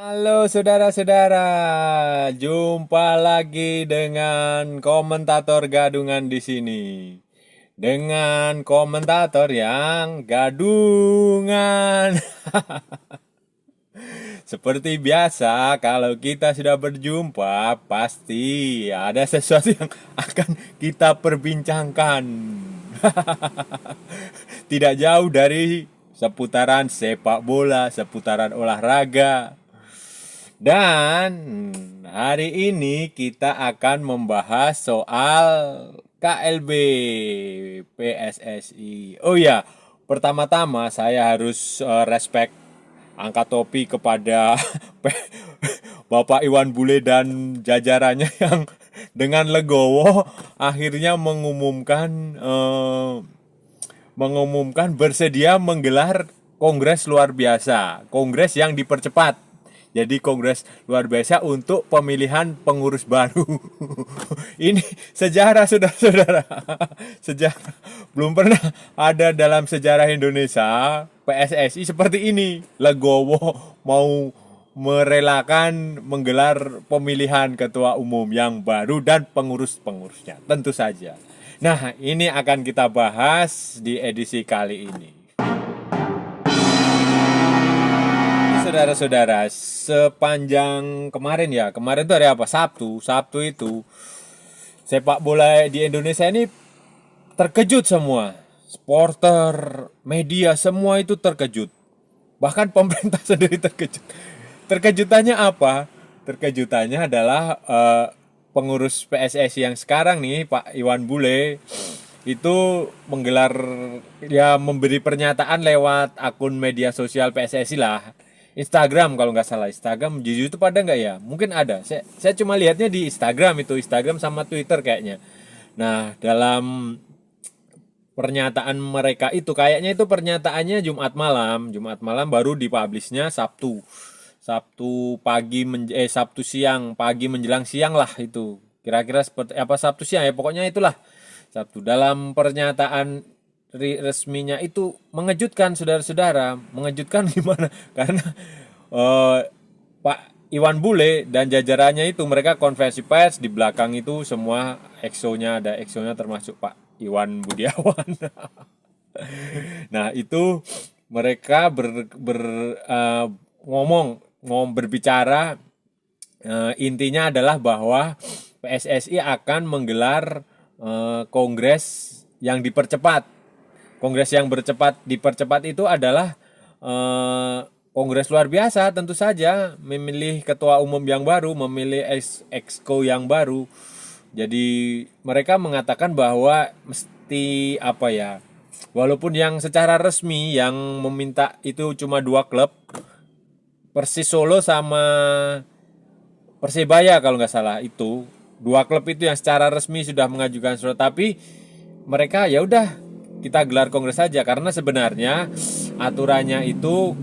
Halo saudara-saudara, jumpa lagi dengan komentator gadungan di sini. Dengan komentator yang gadungan. Seperti biasa, kalau kita sudah berjumpa, pasti ada sesuatu yang akan kita perbincangkan. Tidak jauh dari seputaran sepak bola, seputaran olahraga. Dan hari ini kita akan membahas soal KLB PSSI. Oh ya, pertama-tama saya harus respect, angkat topi kepada Bapak Iwan Bule dan jajarannya yang dengan legowo akhirnya mengumumkan bersedia menggelar kongres luar biasa, kongres yang dipercepat. Jadi kongres luar biasa untuk pemilihan pengurus baru. Ini sejarah saudara-saudara. Sejarah. Belum pernah ada dalam sejarah Indonesia PSSI seperti ini. Legowo mau merelakan menggelar pemilihan ketua umum yang baru dan pengurus-pengurusnya. Tentu saja. Nah, ini akan kita bahas di edisi kali ini. Saudara-saudara, sepanjang kemarin tuh hari apa? Sabtu itu sepak bola di Indonesia ini terkejut semua. Supporter, media, semua itu terkejut. Bahkan pemerintah sendiri terkejut. Terkejutannya apa? Terkejutannya adalah pengurus PSSI yang sekarang nih, Pak Iwan Bule, itu menggelar, ya memberi pernyataan lewat akun media sosial PSSI lah. Instagram kalau nggak salah. Instagram, di YouTube ada nggak ya? Mungkin ada. Saya cuma lihatnya di Instagram, itu Instagram sama Twitter kayaknya. Nah, dalam pernyataan mereka itu kayaknya itu pernyataannya Jumat malam baru dipublishnya Sabtu. Sabtu siang, pagi menjelang siang lah itu. Kira-kira seperti apa, Sabtu siang ya, pokoknya itulah. Sabtu, dalam pernyataan resminya itu mengejutkan saudara-saudara. Mengejutkan gimana? Karena eh, Pak Iwan Bule dan jajarannya itu mereka konversi pers, di belakang itu semua exo-nya, ada exo-nya termasuk Pak Iwan Budiawan. Nah, itu mereka berbicara, intinya adalah bahwa PSSI akan menggelar kongres yang dipercepat. Kongres yang dipercepat itu adalah kongres luar biasa, tentu saja memilih ketua umum yang baru, memilih exco yang baru. Jadi mereka mengatakan bahwa mesti apa ya? Walaupun yang secara resmi yang meminta itu cuma dua klub, Persis Solo sama Persebaya kalau nggak salah, itu dua klub itu yang secara resmi sudah mengajukan surat. Tapi mereka ya udah, kita gelar kongres saja, karena sebenarnya aturannya itu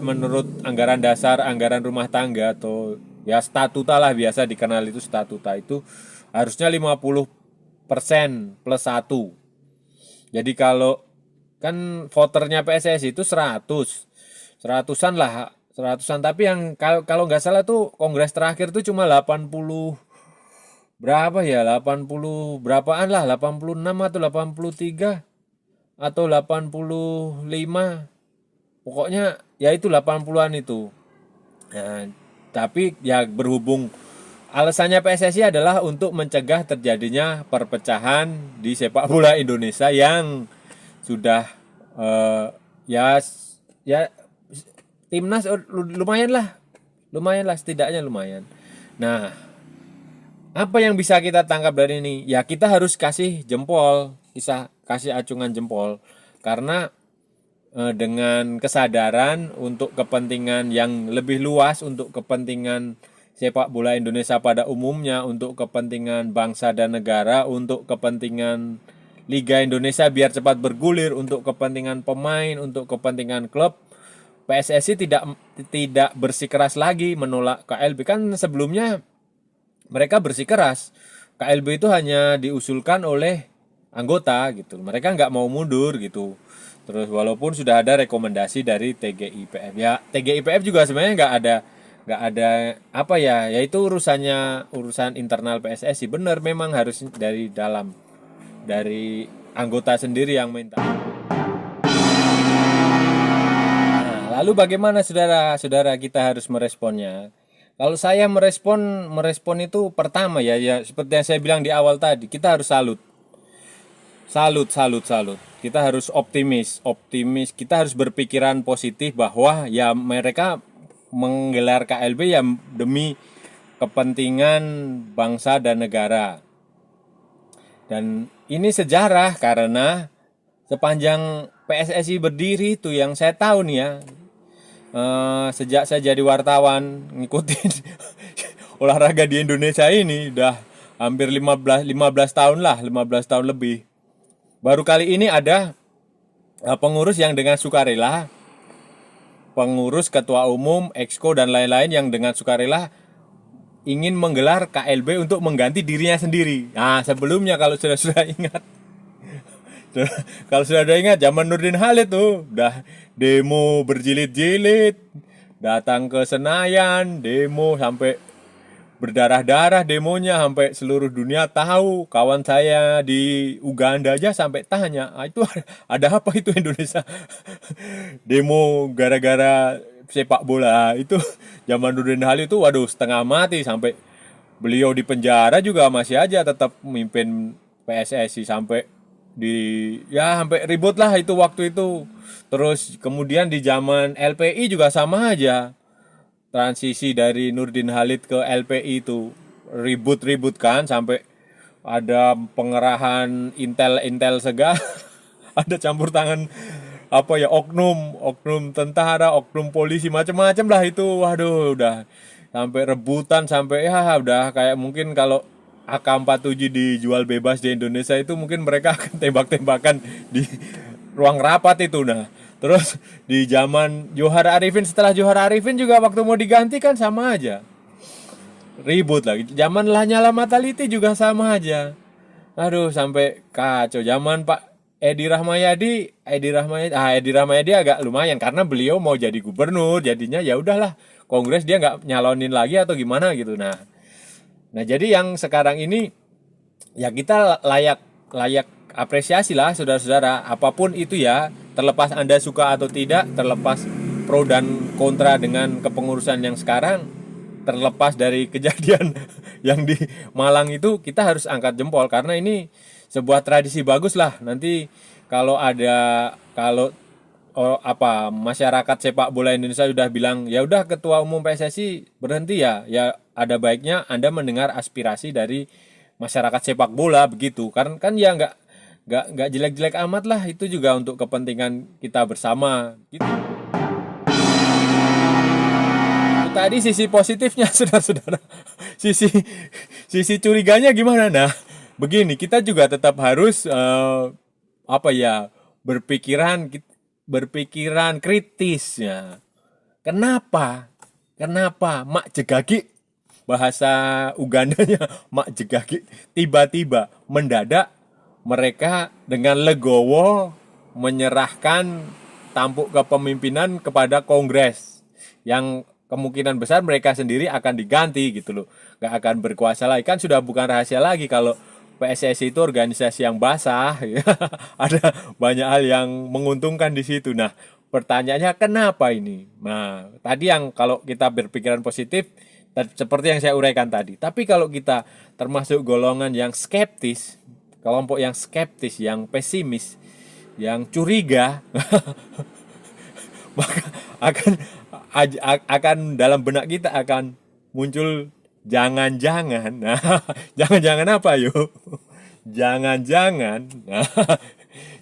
menurut anggaran dasar, anggaran rumah tangga, atau ya statuta lah, biasa dikenal itu statuta, itu harusnya 50% plus satu. Jadi kalau kan voternya PSSI itu 100-an lah, 100-an. Tapi yang kalau nggak salah tuh kongres terakhir tuh cuma 80 berapa ya, 80 berapaan lah, 86 atau 83 atau 85, pokoknya ya itu 80-an itu. Nah, tapi ya berhubung alasannya PSSI adalah untuk mencegah terjadinya perpecahan di sepak bola Indonesia yang sudah eh, ya ya timnas lumayan lah setidaknya lumayan. Nah, apa yang bisa kita tangkap dari ini? Ya kita harus kasih jempol, bisa kasih acungan jempol, karena dengan kesadaran untuk kepentingan yang lebih luas, untuk kepentingan sepak bola Indonesia pada umumnya, untuk kepentingan bangsa dan negara, untuk kepentingan Liga Indonesia biar cepat bergulir, untuk kepentingan pemain, untuk kepentingan klub, PSSI tidak bersikeras lagi menolak KLB. Kan sebelumnya mereka bersikeras. KLB itu hanya diusulkan oleh anggota gitu. Mereka nggak mau mundur gitu. Terus walaupun sudah ada rekomendasi dari TGIPF, ya TGIPF juga sebenarnya nggak ada apa ya, yaitu urusan internal PSSI. Benar, memang harus dari dalam, dari anggota sendiri yang minta. Nah, lalu bagaimana saudara-saudara kita harus meresponnya? Kalau saya merespon itu pertama ya seperti yang saya bilang di awal tadi, kita harus salut. Salut. Kita harus optimis. Kita harus berpikiran positif bahwa ya mereka menggelar KLB ya demi kepentingan bangsa dan negara. Dan ini sejarah karena sepanjang PSSI berdiri itu yang saya tahu nih ya, sejak saya jadi wartawan ngikutin olahraga di Indonesia ini udah hampir 15 tahun lah, 15 tahun lebih. Baru kali ini ada pengurus yang dengan sukarela, pengurus, ketua umum, exco dan lain-lain yang dengan sukarela ingin menggelar KLB untuk mengganti dirinya sendiri. Nah, sebelumnya kalau sudah ingat, kalau sudah ingat zaman Nurdin Halid tuh udah demo berjilid-jilid, datang ke Senayan, demo sampai berdarah-darah demonya sampai seluruh dunia tahu. Kawan saya di Uganda aja sampai tanya, itu ada apa itu Indonesia demo gara-gara sepak bola itu. Zaman Nurdin Halid itu waduh setengah mati, sampai beliau di penjara juga masih aja tetap memimpin PSSI sampai sampai ribut lah itu waktu itu. Terus kemudian di zaman LPI juga sama aja. Transisi dari Nurdin Halid ke LPI itu ribut-ribut kan, sampai ada pengerahan intel segala, ada campur tangan apa ya, oknum tentara, oknum polisi, macam-macam lah itu. Waduh, udah sampai rebutan, sampai ya udah kayak mungkin kalau AK-47 dijual bebas di Indonesia itu mungkin mereka akan tembak-tembakan di ruang rapat itu. Nah, terus di zaman Johar Arifin, setelah Johar Arifin juga waktu mau diganti kan sama aja. Ribut lagi. Zaman Lanyala Mataliti juga sama aja. Aduh, sampai kacau. Zaman Pak Edi Rahmayadi agak lumayan karena beliau mau jadi gubernur, jadinya ya udahlah, Kongres dia nggak nyalonin lagi atau gimana gitu. Nah jadi yang sekarang ini ya kita layak apresiasi lah saudara-saudara, apapun itu ya, terlepas Anda suka atau tidak, terlepas pro dan kontra dengan kepengurusan yang sekarang, terlepas dari kejadian yang di Malang itu, kita harus angkat jempol karena ini sebuah tradisi bagus lah. Nanti kalau masyarakat sepak bola Indonesia sudah bilang ya udah ketua umum PSSI berhenti, ya ada baiknya Anda mendengar aspirasi dari masyarakat sepak bola begitu. Karena kan ya nggak jelek-jelek amat lah, itu juga untuk kepentingan kita bersama gitu. Tadi sisi positifnya saudara-saudara. Sisi curiganya gimana? Nah, begini, kita juga tetap harus berpikiran kritis ya. Kenapa mak jegagi, bahasa Ugandanya mak jegagi, tiba-tiba mendadak mereka dengan legowo menyerahkan tampuk kepemimpinan kepada Kongres yang kemungkinan besar mereka sendiri akan diganti gitu loh, nggak akan berkuasa lagi. Kan sudah bukan rahasia lagi kalau PSSI itu organisasi yang basah ya. Ada banyak hal yang menguntungkan di situ. Nah, pertanyaannya kenapa ini? Nah, tadi yang kalau kita berpikiran positif seperti yang saya uraikan tadi. Tapi kalau kita termasuk golongan yang skeptis, kelompok yang skeptis, yang pesimis, yang curiga, maka akan dalam benak kita akan muncul jangan-jangan. Nah, jangan-jangan apa yuk? Jangan-jangan, nah,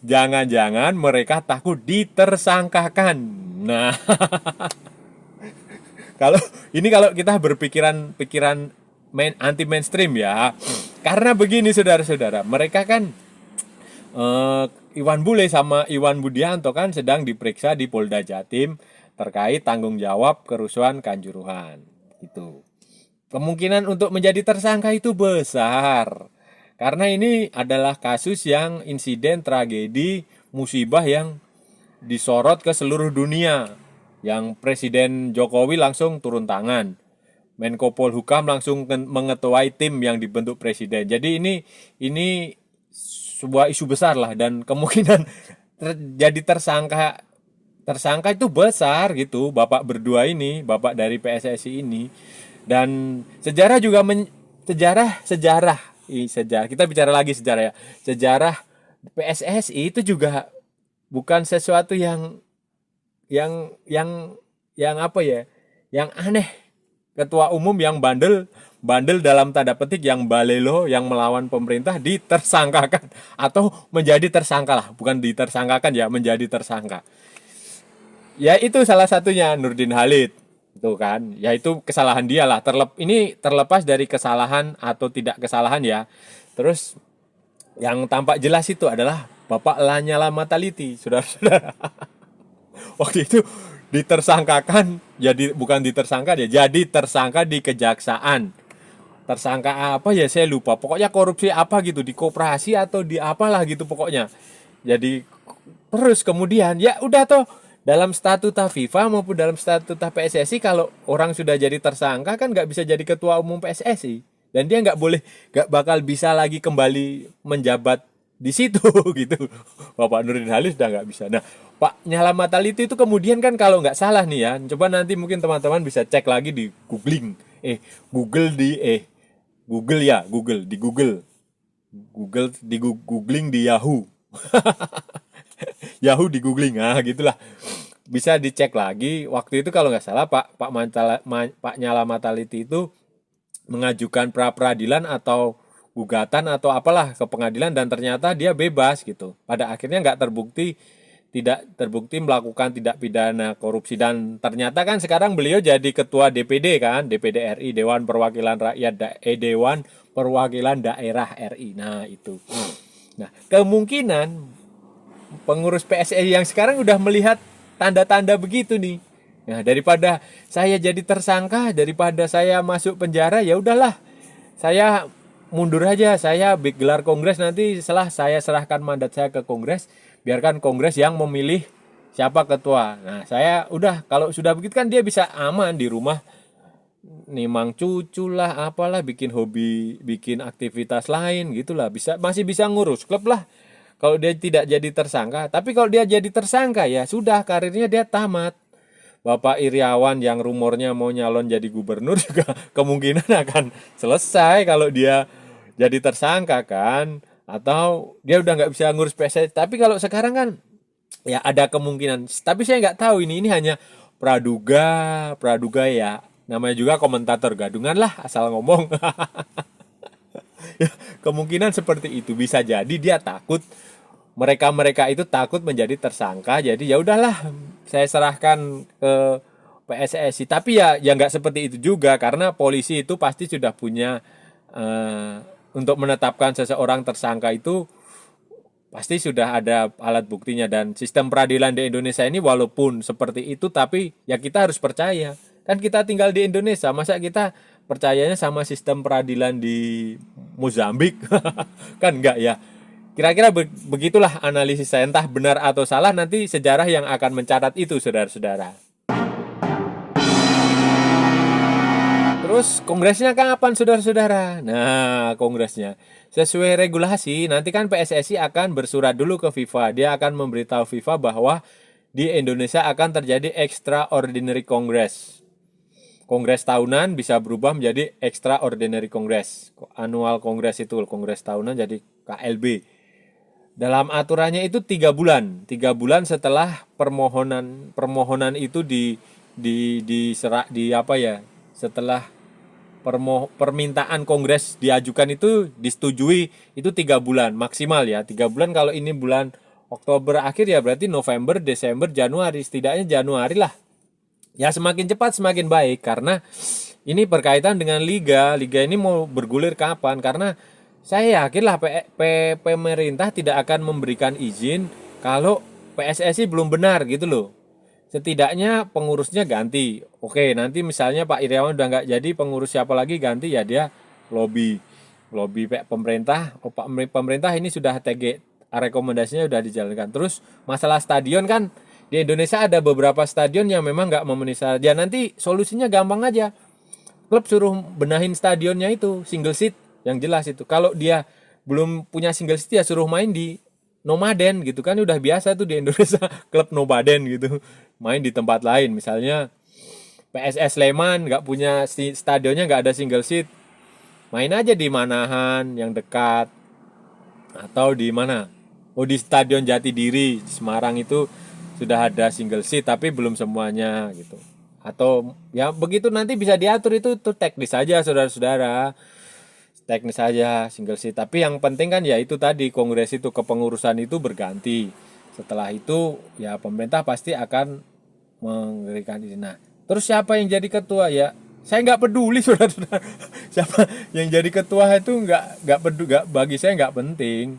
jangan-jangan mereka takut ditersangkakan. Nah, kalau kita pikiran anti mainstream ya. Karena begini saudara-saudara, mereka kan Iwan Bule sama Iwan Budianto kan sedang diperiksa di Polda Jatim terkait tanggung jawab kerusuhan Kanjuruhan. Itu. Kemungkinan untuk menjadi tersangka itu besar. Karena ini adalah kasus yang insiden tragedi musibah yang disorot ke seluruh dunia. Yang Presiden Jokowi langsung turun tangan. Menko Polhukam langsung mengetuai tim yang dibentuk presiden. Jadi ini sebuah isu besar lah, dan kemungkinan jadi tersangka itu besar gitu, bapak berdua ini, bapak dari PSSI ini. Dan sejarah juga sejarah kita bicara lagi sejarah ya, sejarah PSSI itu juga bukan sesuatu yang apa ya, yang aneh. Ketua umum yang bandel dalam tanda petik, yang balelo, yang melawan pemerintah ditersangkakan atau menjadi tersangka lah, bukan ditersangkakan ya, menjadi tersangka. Ya itu salah satunya Nurdin Halid, itu kan, ya itu kesalahan dia lah. Ini terlepas dari kesalahan atau tidak kesalahan ya. Terus yang tampak jelas itu adalah Bapak Lanyala Mataliti, saudara-saudara. Waktu itu ditersangkakan, jadi bukan ditersangka ya, jadi tersangka di kejaksaan. Tersangka apa ya saya lupa, pokoknya korupsi apa gitu, di koperasi atau di apalah gitu pokoknya. Jadi terus kemudian ya udah toh, dalam statuta FIFA maupun dalam statuta PSSI, kalau orang sudah jadi tersangka kan nggak bisa jadi ketua umum PSSI, dan dia nggak bakal bisa lagi kembali menjabat di situ gitu. Bapak Nurdin Halid sudah nggak bisa. Nah, Pak Nyala Mataliti itu kemudian kan, kalau nggak salah nih ya, coba nanti mungkin teman-teman bisa cek lagi di googling, Google Google ya, googling di Yahoo. Yahoo di googling, gitulah. Bisa dicek lagi. Waktu itu kalau nggak salah Pak Nyala Mataliti itu mengajukan pra peradilan atau gugatan atau apalah ke pengadilan, dan ternyata dia bebas gitu. Pada akhirnya tidak terbukti melakukan tindak pidana korupsi, dan ternyata kan sekarang beliau jadi ketua DPD kan, DPD RI, Dewan Perwakilan Rakyat, Dewan Perwakilan Daerah RI. Nah itu. Nah kemungkinan pengurus PSSI yang sekarang udah melihat tanda-tanda begitu nih. Nah daripada saya jadi tersangka, daripada saya masuk penjara, ya udahlah, saya mundur aja, saya gelar kongres nanti setelah saya serahkan mandat saya ke kongres, biarkan kongres yang memilih siapa ketua. Nah saya udah, kalau sudah begitu kan dia bisa aman di rumah, nimang cucu lah, apalah, bikin hobi, bikin aktivitas lain gitulah, masih bisa ngurus klub lah kalau dia tidak jadi tersangka. Tapi kalau dia jadi tersangka ya sudah, karirnya dia tamat. Bapak Iriawan yang rumornya mau nyalon jadi gubernur juga kemungkinan akan selesai kalau dia jadi tersangka kan, atau dia udah nggak bisa ngurus PSSI. Tapi kalau sekarang kan ya ada kemungkinan, tapi saya nggak tahu, ini hanya praduga ya, namanya juga komentator gadungan lah, asal ngomong. Ya, kemungkinan seperti itu, bisa jadi dia takut, mereka itu takut menjadi tersangka, jadi ya udahlah, saya serahkan ke PSSI. Tapi ya nggak seperti itu juga, karena polisi itu pasti sudah punya, untuk menetapkan seseorang tersangka itu pasti sudah ada alat buktinya. Dan sistem peradilan di Indonesia ini walaupun seperti itu, tapi ya kita harus percaya, kan kita tinggal di Indonesia, masa kita percayanya sama sistem peradilan di Mozambik? Kan enggak ya. Kira-kira begitulah analisis saya, entah benar atau salah, nanti sejarah yang akan mencatat itu, saudara-saudara. Terus kongresnya kapan, saudara-saudara? Nah, kongresnya sesuai regulasi nanti kan PSSI akan bersurat dulu ke FIFA. Dia akan memberitahu FIFA bahwa di Indonesia akan terjadi extraordinary congress. Kongres tahunan bisa berubah menjadi extraordinary congress. Annual congress itu, kongres tahunan jadi KLB. Dalam aturannya itu 3 bulan. 3 bulan setelah permohonan itu setelah permintaan kongres diajukan itu disetujui, itu 3 bulan maksimal ya. 3 bulan, kalau ini bulan Oktober akhir ya berarti November, Desember, Januari, setidaknya Januari lah. Ya semakin cepat semakin baik, karena ini berkaitan dengan liga ini mau bergulir kapan. Karena saya yakin lah pemerintah tidak akan memberikan izin kalau PSSI belum benar gitu loh. Setidaknya pengurusnya ganti. Oke, nanti misalnya Pak Iriawan udah nggak jadi, pengurus siapa lagi ganti, ya dia lobby pemerintah. Pemerintah ini sudah TG, rekomendasinya sudah dijalankan. Terus masalah stadion kan Di Indonesia ada beberapa stadion yang memang nggak memenuhi syarat. Ya nanti solusinya gampang aja. Klub suruh benahin stadionnya itu single seat yang jelas itu. Kalau dia belum punya single seat ya suruh main di nomaden gitu kan, udah biasa tuh di Indonesia klub nomaden gitu. Main di tempat lain misalnya PSS Sleman nggak punya stadionnya, nggak ada single seat. Main aja di Manahan yang dekat atau di mana? Oh di Stadion Jatidiri Semarang itu sudah ada single seat tapi belum semuanya gitu. Atau ya begitu nanti bisa diatur, itu teknis saja saudara-saudara. Teknis saja single seat. Tapi yang penting kan ya itu tadi, kongres itu kepengurusan itu berganti. Setelah itu ya pemerintah pasti akan memberikan ini. Nah, terus siapa yang jadi ketua ya? Saya nggak peduli saudara-saudara. Siapa yang jadi ketua itu nggak peduli, bagi saya nggak penting.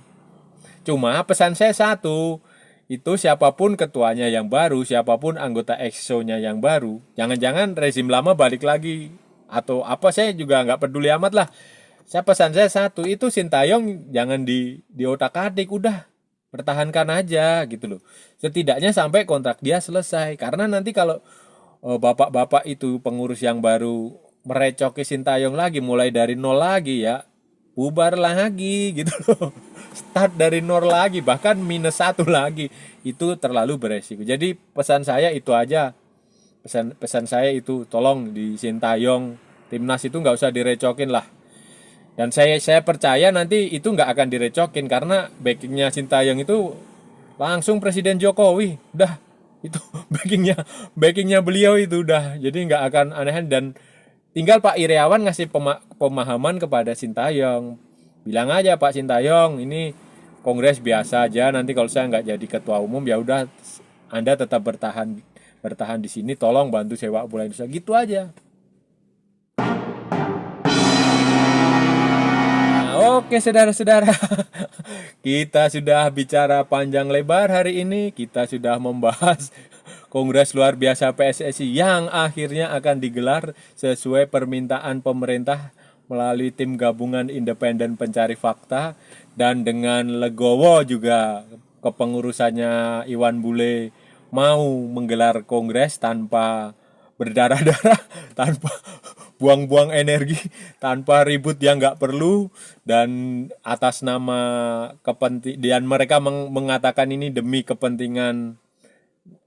Cuma pesan saya satu, itu siapapun ketuanya yang baru, siapapun anggota EXO-nya yang baru, jangan-jangan rezim lama balik lagi atau apa, saya juga nggak peduli amat lah. Saya pesan saya satu, itu Sintayong jangan di otak-atik, udah pertahankan aja gitu loh. Setidaknya sampai kontrak dia selesai. Karena nanti kalau bapak-bapak itu pengurus yang baru merecoki Sintayong lagi, mulai dari nol lagi ya, bubar lagi gitu loh. Start dari nol lagi, bahkan -1 lagi, itu terlalu beresiko. Jadi pesan saya itu aja, pesan saya itu, tolong di Sintayong timnas itu nggak usah direcokin lah. Dan saya percaya nanti itu nggak akan direcokin karena backingnya Sintayong itu langsung Presiden Jokowi, udah itu backingnya beliau itu udah, jadi nggak akan aneh. Dan tinggal Pak Iriawan ngasih pemahaman kepada Sintayong, bilang aja Pak Sintayong ini kongres biasa aja, nanti kalau saya nggak jadi ketua umum ya udah Anda tetap bertahan di sini, tolong bantu sepak bola Indonesia, gitu aja. Oke saudara-saudara, kita sudah bicara panjang lebar hari ini. Kita sudah membahas Kongres Luar Biasa PSSI yang akhirnya akan digelar sesuai permintaan pemerintah melalui tim gabungan independen pencari fakta. Dan dengan legowo juga kepengurusannya Iwan Bule mau menggelar kongres tanpa berdarah-darah, tanpa buang-buang energi, tanpa ribut yang nggak perlu, dan atas nama kepentingan mereka mengatakan ini demi kepentingan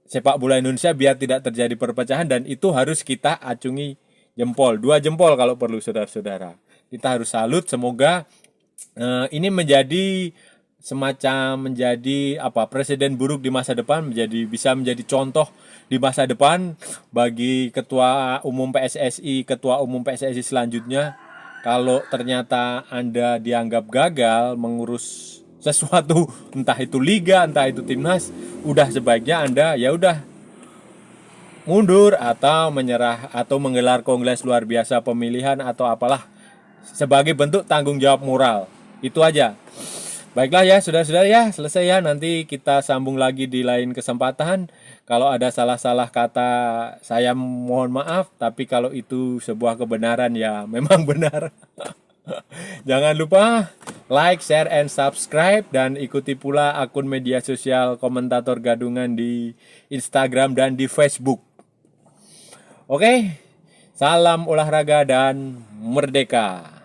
sepak bola Indonesia biar tidak terjadi perpecahan, dan itu harus kita acungi jempol, 2 jempol kalau perlu saudara-saudara. Kita harus salut, semoga ini menjadi semacam menjadi presiden buruk di masa depan, bisa menjadi contoh di masa depan bagi ketua umum PSSI selanjutnya. Kalau ternyata Anda dianggap gagal mengurus sesuatu, entah itu liga, entah itu timnas, udah sebaiknya Anda ya udah mundur atau menyerah atau menggelar kongres luar biasa pemilihan atau apalah sebagai bentuk tanggung jawab moral. Itu aja. Baiklah ya saudara-saudara ya, selesai ya, nanti kita sambung lagi di lain kesempatan. Kalau ada salah-salah kata saya mohon maaf, tapi kalau itu sebuah kebenaran ya memang benar. Jangan lupa like, share, and subscribe, dan ikuti pula akun media sosial Komentator Gadungan di Instagram dan di Facebook. Oke, salam olahraga dan merdeka.